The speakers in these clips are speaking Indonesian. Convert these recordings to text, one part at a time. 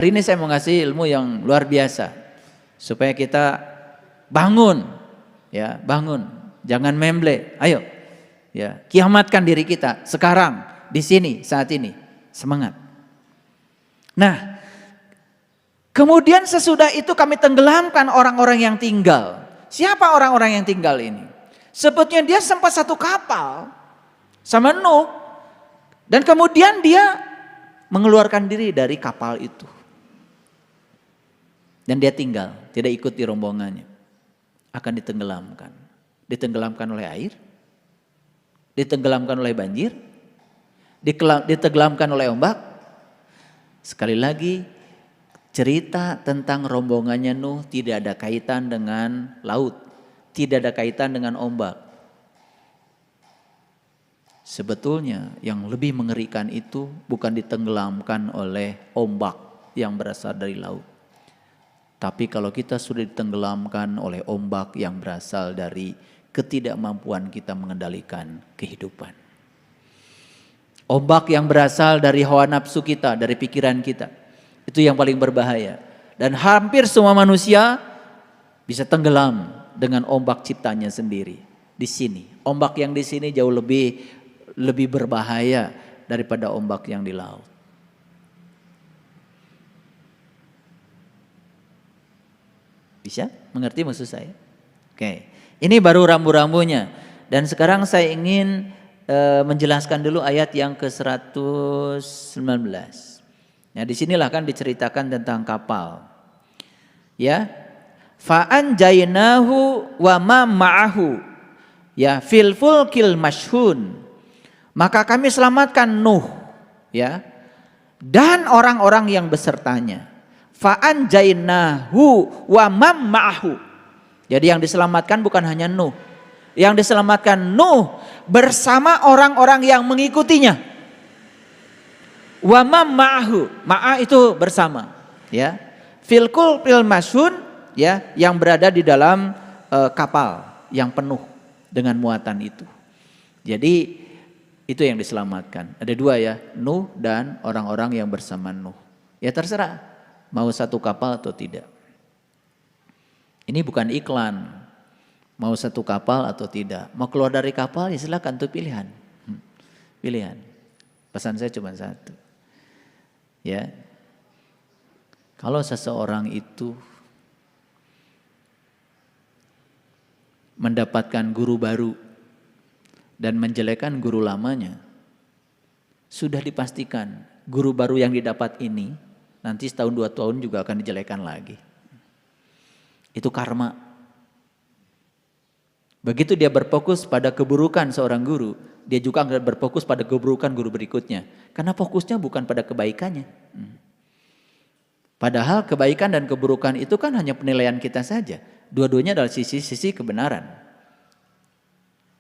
Hari ini saya mau ngasih ilmu yang luar biasa supaya kita bangun, ya bangun, jangan memble, ayo, ya kiamatkan diri kita sekarang, di sini, saat ini, semangat. Nah, kemudian sesudah itu kami tenggelamkan orang-orang yang tinggal. Siapa orang-orang yang tinggal ini? Sebetulnya dia sempat satu kapal sama Nuh, dan kemudian dia mengeluarkan diri dari kapal itu. Dan dia tinggal, tidak ikut di rombongannya. Akan ditenggelamkan. Ditenggelamkan oleh air, ditenggelamkan oleh banjir, ditenggelamkan oleh ombak. Sekali lagi, cerita tentang rombongannya Nuh tidak ada kaitan dengan laut, tidak ada kaitan dengan ombak. Sebetulnya yang lebih mengerikan itu bukan ditenggelamkan oleh ombak yang berasal dari laut. Tapi kalau kita sudah ditenggelamkan oleh ombak yang berasal dari ketidakmampuan kita mengendalikan kehidupan. Ombak yang berasal dari hawa nafsu kita, dari pikiran kita. Itu yang paling berbahaya. Dan hampir semua manusia bisa tenggelam dengan ombak ciptanya sendiri. Di sini, ombak yang di sini jauh lebih berbahaya daripada ombak yang di laut. Bisa mengerti maksud saya? Oke, ini baru rambu-rambunya. Dan sekarang saya ingin menjelaskan dulu ayat yang ke-119. Nah, disinilah kan diceritakan tentang kapal. Ya, fa'anjainahu wa ma ma'ahu ya fil fulkil mashhun. Maka kami selamatkan Nuh, ya, dan orang-orang yang besertanya. Fa'anjainahu wa ma ma'ahu. Jadi yang diselamatkan bukan hanya Nuh. Yang diselamatkan Nuh bersama orang-orang yang mengikutinya. Wa ma ma'ahu, ma'a itu bersama, ya. Filkul fil mashhun, ya, yang berada di dalam kapal yang penuh dengan muatan itu. Jadi itu yang diselamatkan. Ada dua, ya, Nuh dan orang-orang yang bersama Nuh. Ya terserah mau satu kapal atau tidak. Ini bukan iklan. Mau satu kapal atau tidak. Mau keluar dari kapal ya silakan, itu pilihan. Pilihan. Pesan saya cuma satu. Ya. Kalau seseorang itu mendapatkan guru baru dan menjelekkan guru lamanya, sudah dipastikan guru baru yang didapat ini nanti setahun 2 tahun juga akan dijelekan lagi. Itu karma. Begitu dia berfokus pada keburukan seorang guru, dia juga akan berfokus pada keburukan guru berikutnya. Karena fokusnya bukan pada kebaikannya. Padahal kebaikan dan keburukan itu kan hanya penilaian kita saja. Dua-duanya adalah sisi-sisi kebenaran.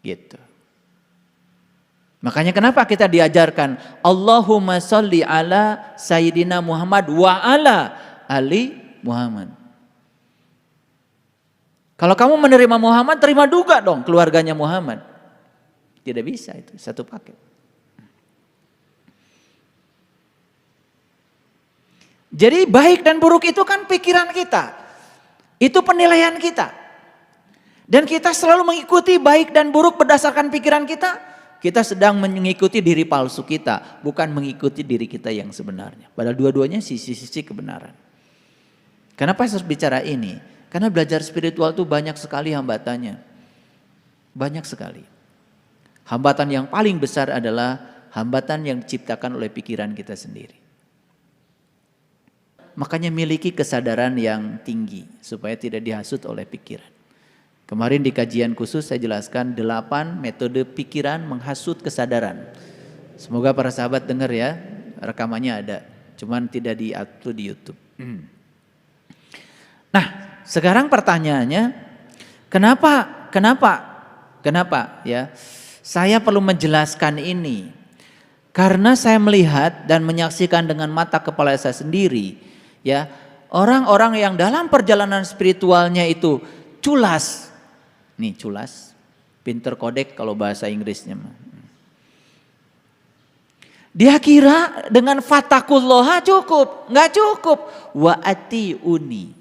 Gitu. Makanya kenapa kita diajarkan Allahumma sholli ala Sayyidina Muhammad wa ala ali Muhammad. Kalau kamu menerima Muhammad, terima juga dong keluarganya Muhammad. Tidak bisa itu, satu paket. Jadi baik dan buruk itu kan pikiran kita. Itu penilaian kita. Dan kita selalu mengikuti baik dan buruk berdasarkan pikiran kita. Kita sedang mengikuti diri palsu kita, bukan mengikuti diri kita yang sebenarnya. Padahal dua-duanya sisi-sisi kebenaran. Kenapa saya harus bicara ini? Karena belajar spiritual itu banyak sekali hambatannya. Banyak sekali. Hambatan yang paling besar adalah hambatan yang diciptakan oleh pikiran kita sendiri. Makanya miliki kesadaran yang tinggi supaya tidak dihasut oleh pikiran. Kemarin di kajian khusus saya jelaskan 8 metode pikiran menghasut kesadaran. Semoga para sahabat dengar ya, rekamannya ada. Cuman tidak di-upload di YouTube. Nah, sekarang pertanyaannya, kenapa ya? Saya perlu menjelaskan ini. Karena saya melihat dan menyaksikan dengan mata kepala saya sendiri, ya, orang-orang yang dalam perjalanan spiritualnya itu culas. Nih culas, pinter kodek kalau bahasa Inggrisnya. Dia kira dengan fatakulloha cukup, nggak cukup. Wa atiuni.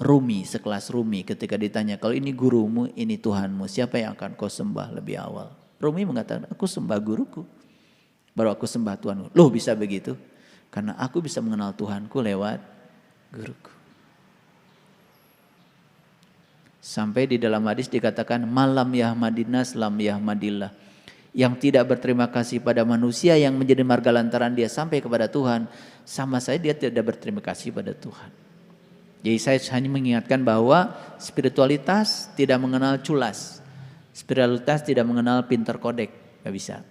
Rumi, sekelas Rumi ketika ditanya, kalau ini gurumu, ini Tuhanmu, siapa yang akan kau sembah lebih awal? Rumi mengatakan, aku sembah guruku, baru aku sembah Tuhanku. Loh bisa begitu? Karena aku bisa mengenal Tuhanku lewat guruku. Sampai di dalam hadis dikatakan, malam yahmadinas lam yahmadillah. Yang tidak berterima kasih pada manusia yang menjadi marga lantaran dia sampai kepada Tuhan, sama saya dia tidak berterima kasih pada Tuhan. Jadi saya hanya mengingatkan bahwa spiritualitas tidak mengenal culas. Spiritualitas tidak mengenal pinter kodek, gak bisa.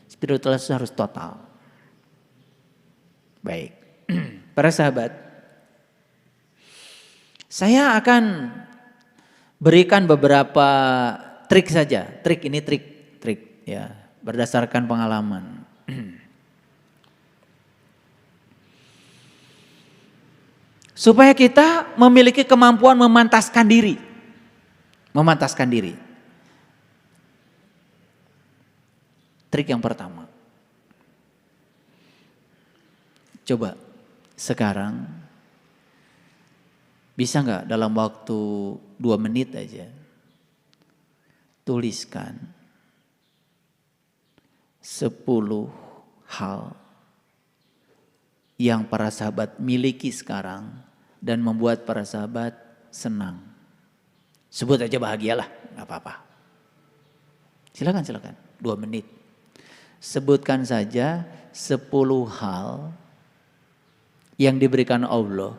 Spiritualitas harus total. Baik, para sahabat, saya akan berikan beberapa trik saja. Trik ini trik ya, berdasarkan pengalaman. Supaya kita memiliki kemampuan memantaskan diri. Memantaskan diri. Trik yang pertama. Coba sekarang bisa nggak dalam waktu 2 menit aja tuliskan 10 hal yang para sahabat miliki sekarang dan membuat para sahabat senang. Sebut aja bahagialah, nggak apa-apa. Silakan 2 menit. Sebutkan saja 10 hal yang diberikan Allah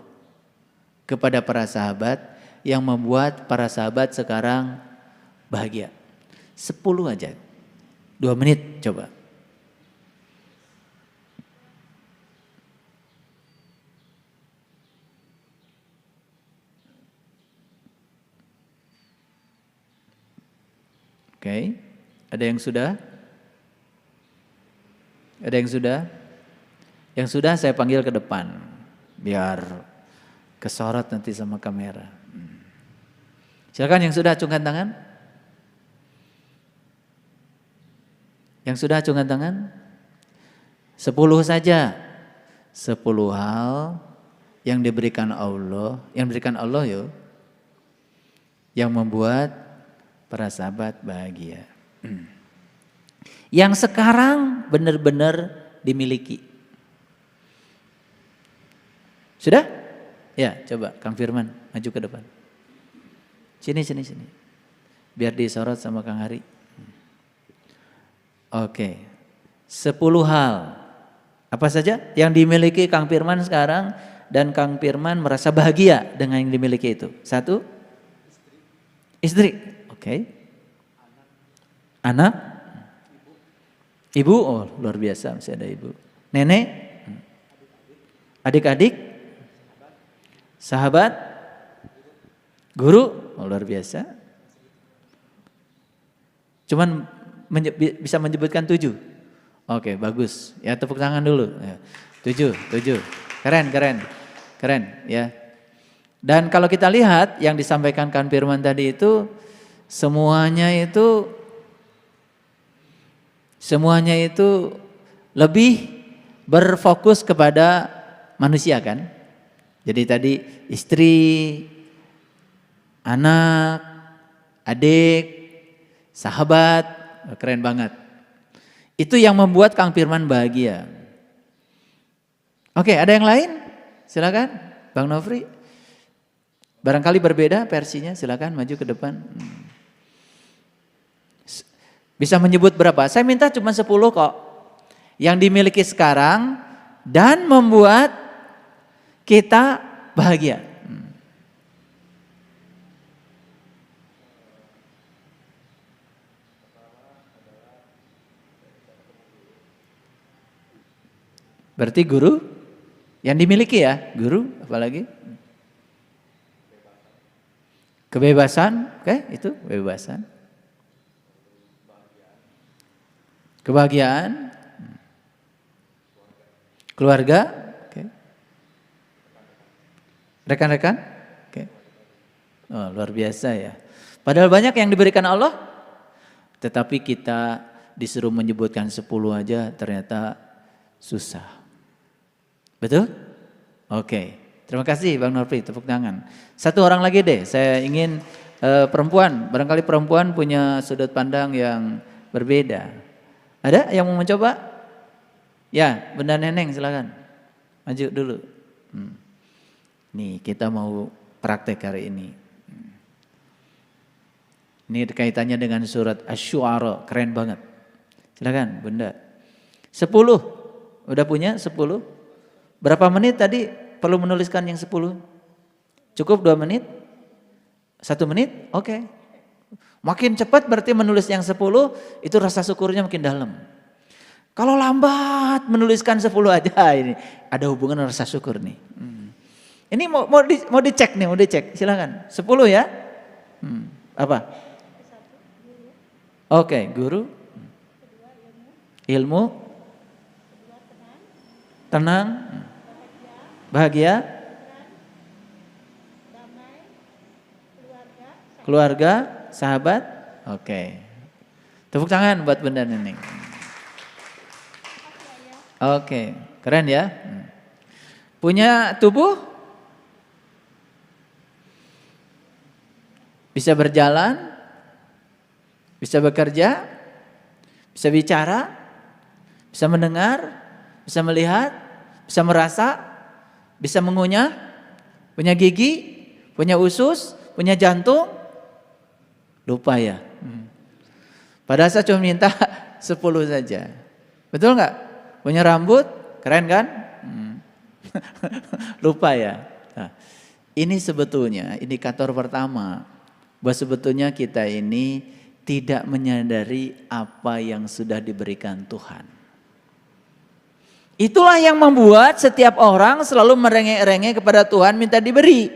kepada para sahabat yang membuat para sahabat sekarang bahagia. 10 aja. 2 menit coba. Oke, ada yang sudah? Ada yang sudah? Yang sudah saya panggil ke depan, biar kesorot nanti sama kamera. Silakan yang sudah acungkan tangan. Yang sudah acungkan tangan. 10 saja. 10 hal yang diberikan Allah, yo, yang membuat para sahabat bahagia. Yang sekarang benar-benar dimiliki. Sudah? Ya, coba Kang Firman maju ke depan. Sini. Biar disorot sama Kang Hari. Oke. 10 hal. Apa saja yang dimiliki Kang Firman sekarang dan Kang Firman merasa bahagia dengan yang dimiliki itu? 1. Istri. Oke. Anak. Ibu. Oh, luar biasa masih ada ibu. Nenek. Adik-adik. Sahabat. Guru. Oh, luar biasa. Cuman bisa menyebutkan 7. Oke, bagus. Ya, tepuk tangan dulu. 7. Keren ya. Dan kalau kita lihat yang disampaikan Kang Firman tadi itu semuanya itu lebih berfokus kepada manusia kan. Jadi tadi istri, anak, adik, sahabat, keren banget. Itu yang membuat Kang Firman bahagia. Oke, ada yang lain? Silakan, Bang Nofri. Barangkali berbeda versinya, silakan maju ke depan. Bisa menyebut berapa? Saya minta cuma 10 kok. Yang dimiliki sekarang dan membuat kita bahagia. Berarti guru yang dimiliki ya, guru apalagi? Kebebasan, oke, itu kebebasan. Kebahagiaan. Keluarga, oke. Rekan-rekan, oke. Oh, luar biasa ya. Padahal banyak yang diberikan Allah, tetapi kita disuruh menyebutkan 10 aja ternyata susah. Betul? Oke. Terima kasih Bang Nofri, tepuk tangan. Satu orang lagi deh, saya ingin perempuan, barangkali perempuan punya sudut pandang yang berbeda. Ada yang mau mencoba? Ya, Bunda Neneng silakan. Maju dulu. Nih, kita mau praktek hari ini. Ini kaitannya dengan surat Asy-Syu'ara, keren banget. Silakan, Bunda. 10. Udah punya 10? Berapa menit tadi perlu menuliskan yang 10? Cukup 2 menit? 1 menit? Oke. Makin cepat berarti menulis yang 10, itu rasa syukurnya makin dalam. Kalau lambat menuliskan 10 aja, ini ada hubungan rasa syukur nih. Ini mau dicek nih, mau dicek. Silakan. 10 ya? Apa? Oke, guru. Ilmu. Tenang. Bahagia. Keluarga. Sahabat. Oke. Tepuk tangan buat Bunda Neneng. Oke, keren ya. Punya tubuh? Bisa berjalan? Bisa bekerja? Bisa bicara? Bisa mendengar? Bisa melihat? Bisa merasa? Bisa mengunyah? Punya gigi? Punya usus? Punya jantung? Lupa ya. Padahal saya cuma minta 10 saja. Betul nggak? Punya rambut? Keren kan? Lupa ya. Nah, ini sebetulnya indikator pertama bahwa sebetulnya kita ini tidak menyadari apa yang sudah diberikan Tuhan. Itulah yang membuat setiap orang selalu merengek-rengek kepada Tuhan minta diberi.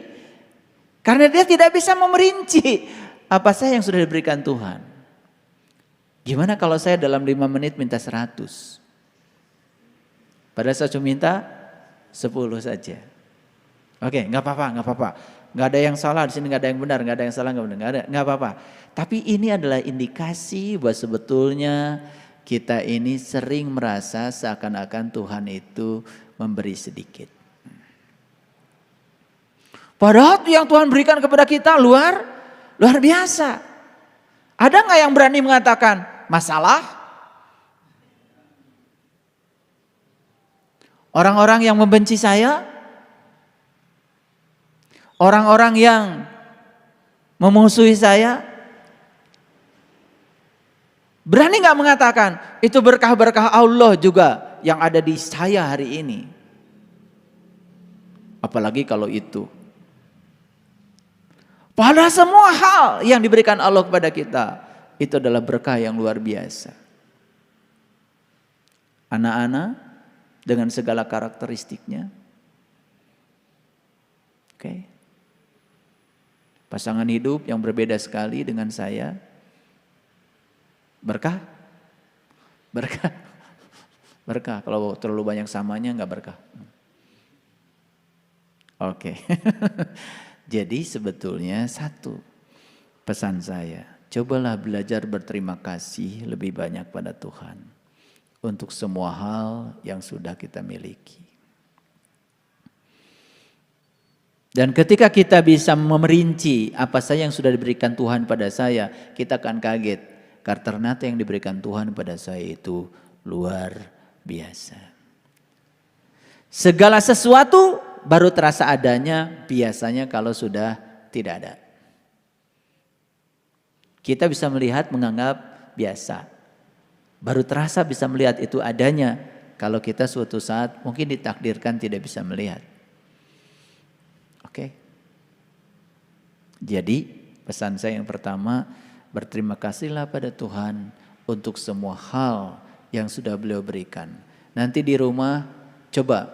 Karena dia tidak bisa memerinci apa saja yang sudah diberikan Tuhan. Gimana kalau saya dalam 5 menit minta 100? Padahal saya cuma minta 10 saja. Oke, nggak apa-apa. Nggak ada yang salah di sini, nggak ada yang benar, nggak ada yang salah, nggak apa-apa. Tapi ini adalah indikasi bahwa sebetulnya kita ini sering merasa seakan-akan Tuhan itu memberi sedikit. Padahal yang Tuhan berikan kepada kita luar biasa. Ada nggak yang berani mengatakan masalah? Orang-orang yang membenci saya, orang-orang yang memusuhi saya, berani nggak mengatakan itu berkah-berkah Allah juga yang ada di saya hari ini? Apalagi kalau itu. Padahal semua hal yang diberikan Allah kepada kita itu adalah berkah yang luar biasa. Anak-anak dengan segala karakteristiknya. Oke. Pasangan hidup yang berbeda sekali dengan saya. Berkah? Berkah. Berkah. Kalau terlalu banyak samanya enggak berkah. Oke. Jadi sebetulnya satu pesan saya. Cobalah belajar berterima kasih lebih banyak pada Tuhan. Untuk semua hal yang sudah kita miliki. Dan ketika kita bisa memerinci apa saja yang sudah diberikan Tuhan pada saya, kita akan kaget. Karena ternyata yang diberikan Tuhan pada saya itu luar biasa. Segala sesuatu baru terasa adanya biasanya kalau sudah tidak ada. Kita bisa melihat, menganggap biasa. Baru terasa bisa melihat itu adanya kalau kita suatu saat mungkin ditakdirkan tidak bisa melihat. Oke. Jadi pesan saya yang pertama, berterima kasihlah pada Tuhan untuk semua hal yang sudah beliau berikan. Nanti di rumah coba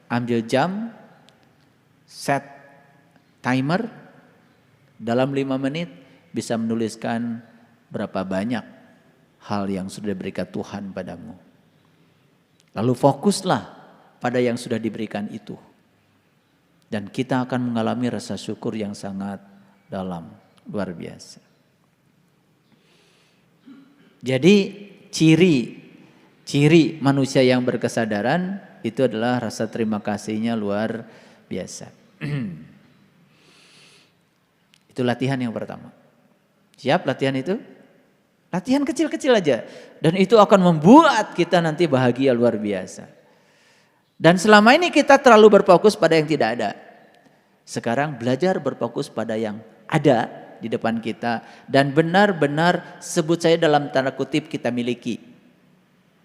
ambil jam, set timer, dalam 5 menit bisa menuliskan berapa banyak hal yang sudah diberikan Tuhan padamu. Lalu fokuslah pada yang sudah diberikan itu. Dan kita akan mengalami rasa syukur yang sangat dalam, luar biasa. Jadi ciri manusia yang berkesadaran itu adalah rasa terima kasihnya luar biasa. Itu latihan yang pertama. Siap latihan itu? Latihan kecil-kecil aja. Dan itu akan membuat kita nanti bahagia luar biasa. Dan selama ini kita terlalu berfokus pada yang tidak ada. Sekarang belajar berfokus pada yang ada di depan kita. Dan benar-benar sebut saya dalam tanda kutip kita miliki.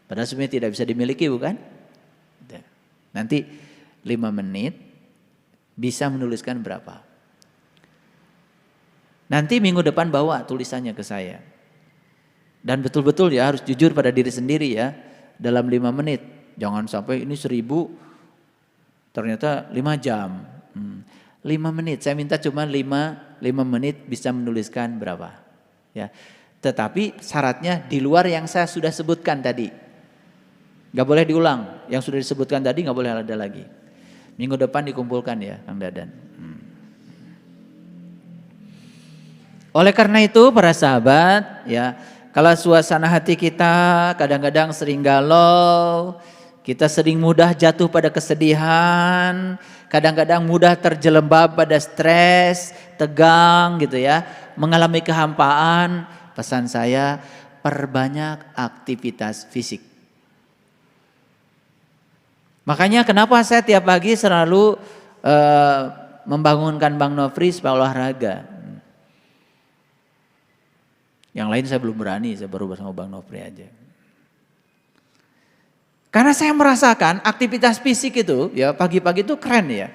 Padahal sebenarnya tidak bisa dimiliki bukan? Nanti 5 menit bisa menuliskan berapa. Nanti minggu depan bawa tulisannya ke saya. Dan betul-betul ya harus jujur pada diri sendiri ya. Dalam 5 menit. Jangan sampai ini 1000 ternyata 5 jam. 5 menit. Saya minta cuma 5 menit bisa menuliskan berapa. Ya. Tetapi syaratnya di luar yang saya sudah sebutkan tadi. Gak boleh diulang. Yang sudah disebutkan tadi gak boleh ada lagi. Minggu depan dikumpulkan ya Kang Dadan. Oleh karena itu para sahabat ya, kalau suasana hati kita kadang-kadang sering galau, kita sering mudah jatuh pada kesedihan, kadang-kadang mudah terjelembab pada stres, tegang gitu ya, mengalami kehampaan, pesan saya perbanyak aktivitas fisik. Makanya kenapa saya tiap pagi selalu membangunkan Bang Nofri supaya olahraga. Yang lain saya belum berani, saya baru bersama Bang Nofri aja. Karena saya merasakan aktivitas fisik itu ya pagi-pagi itu keren ya.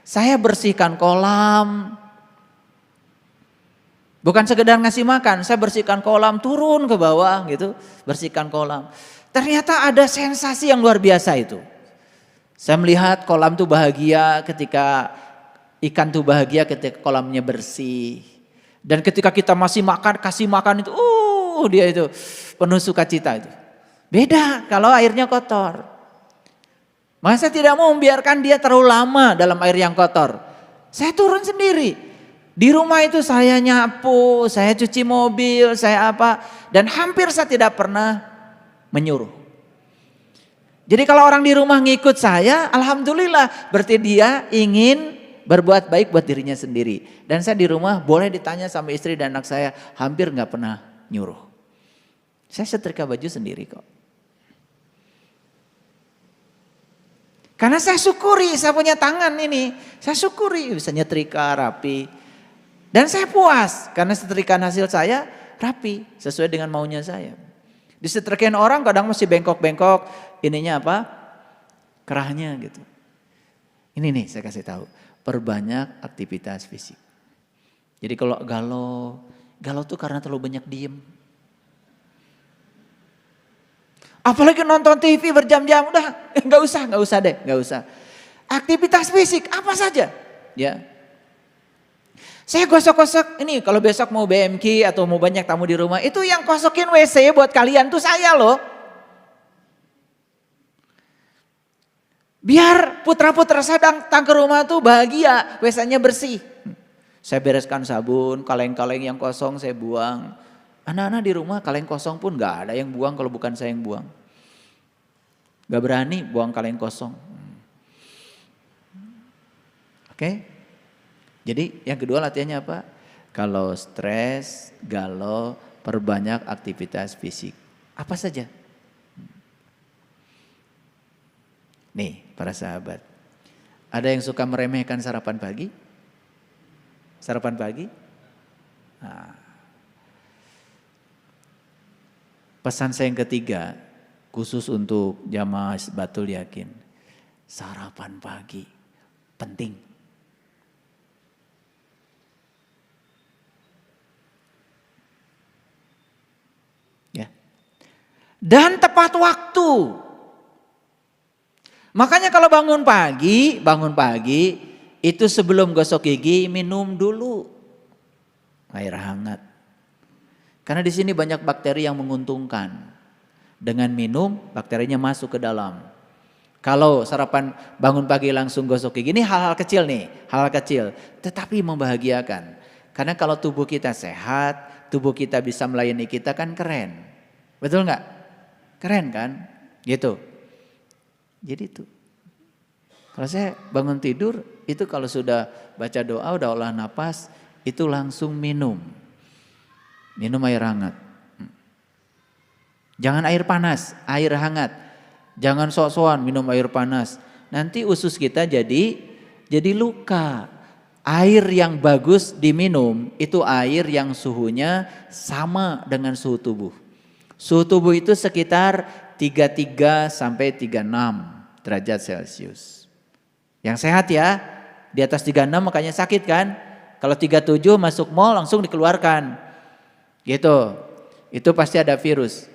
Saya bersihkan kolam. Bukan sekedar ngasih makan, saya bersihkan kolam, turun ke bawah gitu, bersihkan kolam. Ternyata ada sensasi yang luar biasa itu. Saya melihat kolam tuh bahagia ketika ikan tuh bahagia ketika kolamnya bersih. Dan ketika kita masih makan, kasih makan itu, dia itu penuh sukacita itu. Beda kalau airnya kotor. Maka saya tidak mau membiarkan dia terlalu lama dalam air yang kotor. Saya turun sendiri. Di rumah itu saya nyapu, saya cuci mobil, saya apa. Dan hampir saya tidak pernah menyuruh. Jadi kalau orang di rumah ngikut saya, alhamdulillah berarti dia ingin berbuat baik buat dirinya sendiri. Dan saya di rumah boleh ditanya sama istri dan anak saya, hampir gak pernah nyuruh. Saya setrika baju sendiri kok. Karena saya syukuri, saya punya tangan ini. Saya syukuri bisa nyetrika rapi. Dan saya puas karena setrikaan hasil saya rapi, sesuai dengan maunya saya. Disetrikain orang kadang masih bengkok-bengkok, ininya apa? Kerahnya gitu. Ini nih saya kasih tahu. Perbanyak aktivitas fisik. Jadi kalau galau tuh karena terlalu banyak diem. Apalagi nonton TV berjam-jam, udah nggak usah deh. Aktivitas fisik apa saja, ya. Saya gosok-gosok ini kalau besok mau BMK atau mau banyak tamu di rumah, itu yang kosokin WC buat kalian tuh saya loh. Biar putra-putra saya datang ke rumah tuh bahagia, WC-nya bersih. Saya bereskan sabun, kaleng-kaleng yang kosong saya buang. Anak-anak di rumah kaleng kosong pun gak ada yang buang kalau bukan saya yang buang. Gak berani buang kaleng kosong. Oke? Jadi yang kedua latihannya apa? Kalau stres, galau, perbanyak aktivitas fisik. Apa saja? Nih para sahabat, ada yang suka meremehkan sarapan pagi? Sarapan pagi? Nah, pesan saya yang ketiga, khusus untuk jamaah Batul Yakin, sarapan pagi penting. Ya. Dan tepat waktu. Makanya kalau bangun pagi itu sebelum gosok gigi minum dulu air hangat. Karena di sini banyak bakteri yang menguntungkan. Dengan minum bakterinya masuk ke dalam. Kalau sarapan bangun pagi langsung gosok gigi, ini hal-hal kecil nih, hal-hal kecil, tetapi membahagiakan. Karena kalau tubuh kita sehat, tubuh kita bisa melayani kita kan keren. Betul nggak? Keren kan? Gitu. Jadi itu. Kalau saya bangun tidur, itu kalau sudah baca doa, udah olah napas, itu langsung minum. Minum air hangat. Jangan air panas, air hangat. Jangan sok-sokan minum air panas. Nanti usus kita jadi luka. Air yang bagus diminum, itu air yang suhunya sama dengan suhu tubuh. Suhu tubuh itu sekitar 33 sampai 36 derajat Celcius. Yang sehat ya, di atas 36 makanya sakit kan. Kalau 37 masuk mall langsung dikeluarkan. Gitu. Itu pasti ada virus.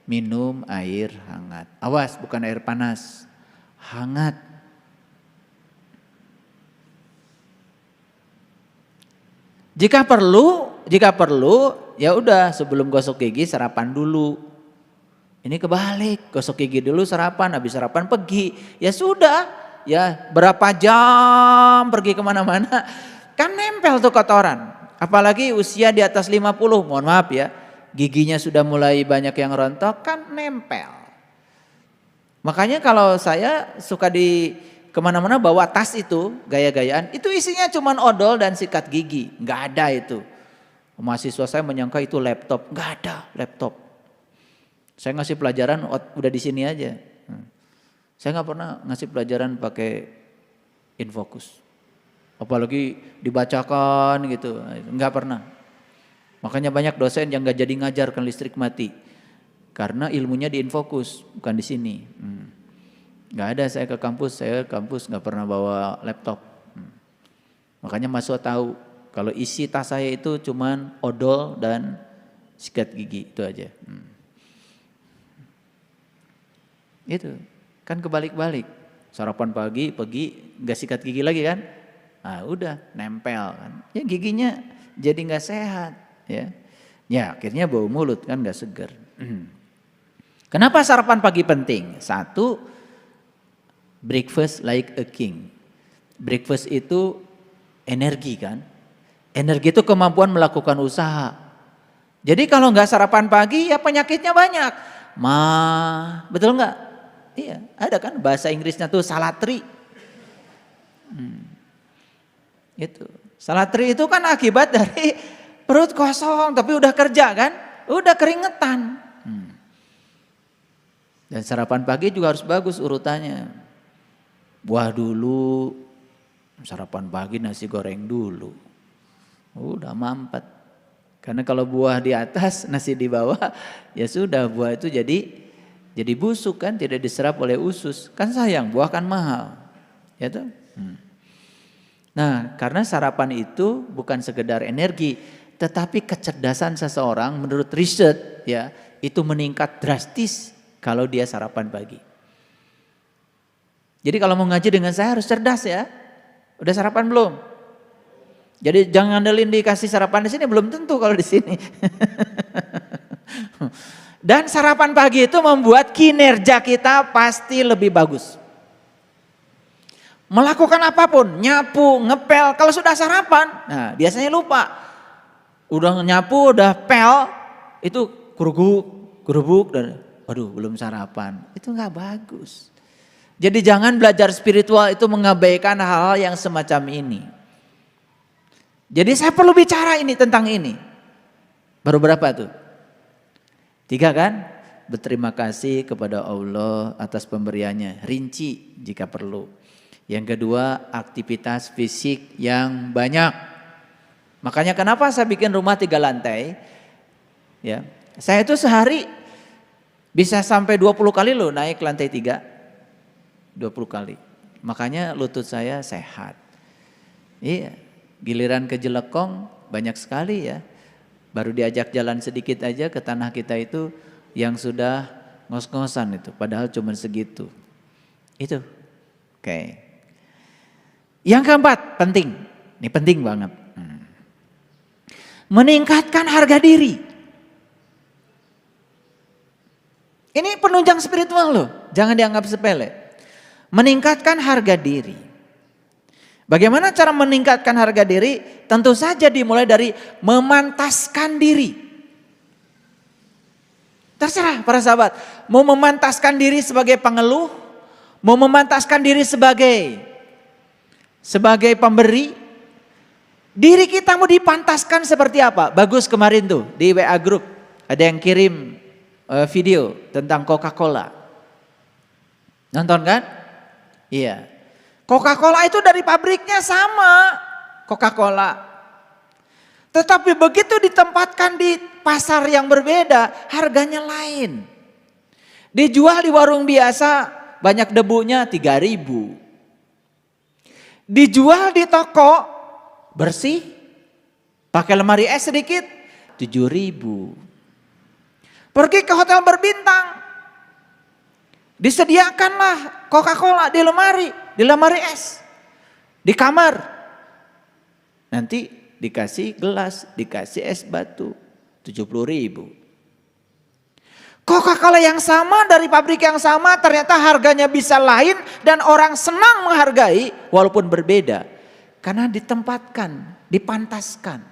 Minum air hangat. Awas, bukan air panas. Hangat. Jika perlu ya udah sebelum gosok gigi sarapan dulu. Ini kebalik, gosok gigi dulu sarapan, habis sarapan pergi. Ya sudah. Ya berapa jam pergi kemana-mana, kan nempel tuh kotoran. Apalagi usia di atas 50, mohon maaf ya, giginya sudah mulai banyak yang rontok, kan nempel. Makanya kalau saya suka di kemana-mana bawa tas itu, gaya-gayaan, itu isinya cuman odol dan sikat gigi, nggak ada itu. Mahasiswa saya menyangka itu laptop, nggak ada laptop. Saya ngasih pelajaran udah di sini aja. Saya nggak pernah ngasih pelajaran pakai infocus, apalagi dibacakan gitu, nggak pernah. Makanya banyak dosen yang nggak jadi ngajar kan listrik mati, karena ilmunya di infocus bukan di sini. Nggak ada saya ke kampus nggak pernah bawa laptop. Makanya mahasiswa tahu kalau isi tas saya itu cuman odol dan sikat gigi itu aja. Itu. Kan kebalik-balik, sarapan pagi nggak sikat gigi lagi kan, nah udah nempel kan, ya giginya jadi nggak sehat ya, ya akhirnya bau mulut kan nggak seger. Kenapa sarapan pagi penting? Satu, breakfast like a king. Breakfast itu energi kan, energi itu kemampuan melakukan usaha. Jadi kalau nggak sarapan pagi ya penyakitnya banyak, betul nggak? Iya, ada kan bahasa Inggrisnya tuh salatri. Itu. Salatri itu kan akibat dari perut kosong tapi udah kerja kan, udah keringetan. Dan sarapan pagi juga harus bagus urutannya. Buah dulu, sarapan pagi nasi goreng dulu. Udah mampet. Karena kalau buah di atas, nasi di bawah, ya sudah buah itu jadi busuk kan, tidak diserap oleh usus. Kan sayang, buah kan mahal. Ya toh? Nah, karena sarapan itu bukan sekedar energi, tetapi kecerdasan seseorang menurut riset ya, itu meningkat drastis kalau dia sarapan pagi. Jadi kalau mau ngaji dengan saya harus cerdas ya. Udah sarapan belum? Jadi jangan ngandelin dikasih sarapan di sini, belum tentu kalau di sini. Dan sarapan pagi itu membuat kinerja kita pasti lebih bagus. Melakukan apapun, nyapu, ngepel, kalau sudah sarapan, nah biasanya lupa. Udah nyapu, udah pel, itu gerubuk, dan waduh belum sarapan. Itu nggak bagus. Jadi jangan belajar spiritual itu mengabaikan hal-hal yang semacam ini. Jadi saya perlu bicara ini tentang ini. Baru berapa tuh? 3 kan? Berterima kasih kepada Allah atas pemberiannya, rinci jika perlu. Yang kedua, aktivitas fisik yang banyak. Makanya kenapa saya bikin rumah 3 lantai? Ya, saya itu sehari bisa sampai 20 kali loh naik lantai 3. 20 kali. Makanya lutut saya sehat. Iya, giliran ke Jelekong banyak sekali ya. Baru diajak jalan sedikit aja ke tanah kita itu yang sudah ngos-ngosan itu. Padahal cuma segitu. Itu. Oke. Yang keempat penting. Ini penting banget. Meningkatkan harga diri. Ini penunjang spiritual loh. Jangan dianggap sepele. Meningkatkan harga diri. Bagaimana cara meningkatkan harga diri? Tentu saja dimulai dari memantaskan diri. Terserah para sahabat, mau memantaskan diri sebagai pengeluh, mau memantaskan diri sebagai pemberi, diri kita mau dipantaskan seperti apa? Bagus kemarin tuh di WA Group ada yang kirim video tentang Coca-Cola. Nonton kan? Iya. Coca-Cola itu dari pabriknya sama, Coca-Cola. Tetapi begitu ditempatkan di pasar yang berbeda, harganya lain. Dijual di warung biasa, banyak debunya 3.000. Dijual di toko, bersih, pakai lemari es sedikit, 7.000. Pergi ke hotel berbintang, disediakanlah Coca-Cola di lemari es, di kamar. Nanti dikasih gelas, dikasih es batu, 70.000. Coca-Cola yang sama dari pabrik yang sama ternyata harganya bisa lain dan orang senang menghargai walaupun berbeda. Karena ditempatkan, dipantaskan.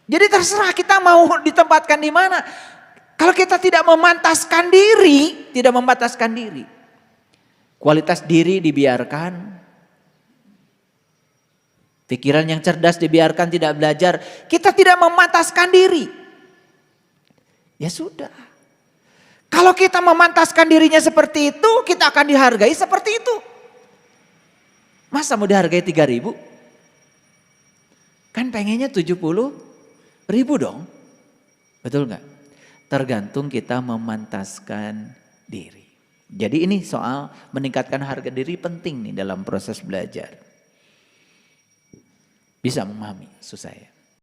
Jadi terserah kita mau ditempatkan di mana. Kalau kita tidak memantaskan diri, kualitas diri dibiarkan. Pikiran yang cerdas dibiarkan tidak belajar. Kita tidak memantaskan diri. Ya sudah. Kalau kita memantaskan dirinya seperti itu, kita akan dihargai seperti itu. Masa mau dihargai 3.000? Kan pengennya 70.000 dong. Betul nggak? Tergantung kita memantaskan diri. Jadi ini soal meningkatkan harga diri penting nih dalam proses belajar. Bisa memahami maksud saya.